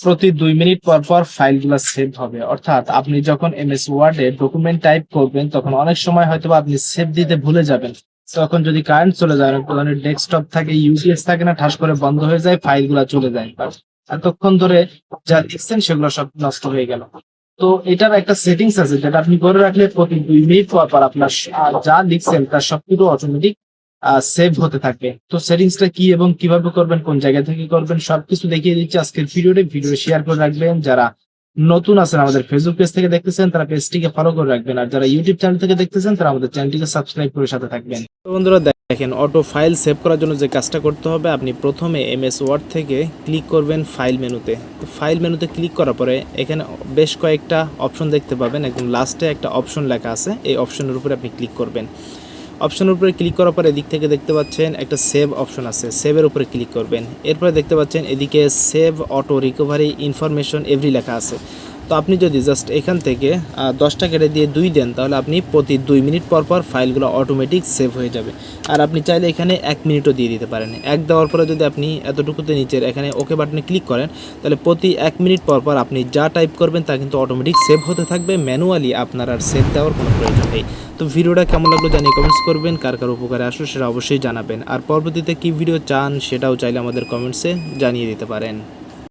প্রতি 2 মিনিট পর পর ফাইলগুলা সেভ হবে। অর্থাৎ আপনি যখন এমএস ওয়ার্ডে ডকুমেন্ট টাইপ করবেন তখন অনেক সময় হয়তোবা আপনি সেভ দিতে ভুলে যাবেন। তখন যদি কারেন্ট চলে যায়, অনেক ধরনের ডেস্কটপ থাকে, ইউপিএস থাকে না, ঠাস করে বন্ধ হয়ে যায়, ফাইলগুলা চলে যায়। বাট এতক্ষণ ধরে যা লিখছেন সেগুলো সব নষ্ট হয়ে গেল। তো এটার একটা সেটিংস আছে যেটা আপনি করে রাখলে প্রতি 2 মিনিট পর পর আপনার যা লিখছেন তার সবকিছু অটোমেটিক সেভ হতে থাকবে। তো সেটিংসটা কি এবং কিভাবে করবেন, কোন জায়গা থেকে করবেন সবকিছু দেখিয়ে দিচ্ছি আজকের ভিডিওতে। ভিডিও শেয়ার করে রাখবেন। যারা নতুন আছেন আমাদের ফেসবুক পেজ থেকে দেখতেছেন তারা পেজটিকে ফলো করে রাখবেন, আর যারা ইউটিউব চ্যানেল থেকে দেখতেছেন তারা আমাদের চ্যানেলটিকে সাবস্ক্রাইব করে সাথে থাকবেন। তো বন্ধুরা দেখেন, অটো ফাইল সেভ করার জন্য যে কাজটা করতে হবে, আপনি প্রথমে এমএস ওয়ার্ড থেকে ক্লিক করবেন ফাইল মেনুতে। তো ফাইল মেনুতে ক্লিক করার পরে এখানে বেশ কয়েকটা অপশন দেখতে পাবেন। একদম লাস্টে একটা অপশন লেখা আছে, এই অপশনের উপরে আপনি ক্লিক করবেন। অপশনের উপরে ক্লিক করার পরে এদিক থেকে দেখতে পাচ্ছেন একটা সেভ অপশন আছে, সেভের উপরে ক্লিক করবেন। এরপরে দেখতে পাচ্ছেন এদিকে save auto recovery information every লেখা আছে। তো আপনি যদি জাস্ট এখান থেকে 10টা কেটে দিয়ে 2 দেন তাহলে আপনি প্রতি 2 মিনিট পর পর ফাইলগুলো অটোমেটিক সেভ হয়ে যাবে। আর আপনি চাইলে এখানে 1 মিনিটও দিয়ে দিতে পারেন। 1 দেওয়ার পরে যদি আপনি এতটুকুতে নিচের এখানে ওকে বাটনে ক্লিক করেন তাহলে প্রতি 1 মিনিট পর পর আপনি যা টাইপ করবেন তা কিন্তু অটোমেটিক সেভ হতে থাকবে। ম্যানুয়ালি আপনার আর সেভ দেওয়ার কোনো প্রয়োজন নেই। তো ভিডিওটা কেমন লাগলো জানিয়ে কমেন্টস করবেন, কার কার উপকারে আসলো সেটা অবশ্যই জানাবেন। আর পরবর্তীতে কী ভিডিও চান সেটাও চাইলে আমাদের কমেন্টসে জানিয়ে দিতে পারেন।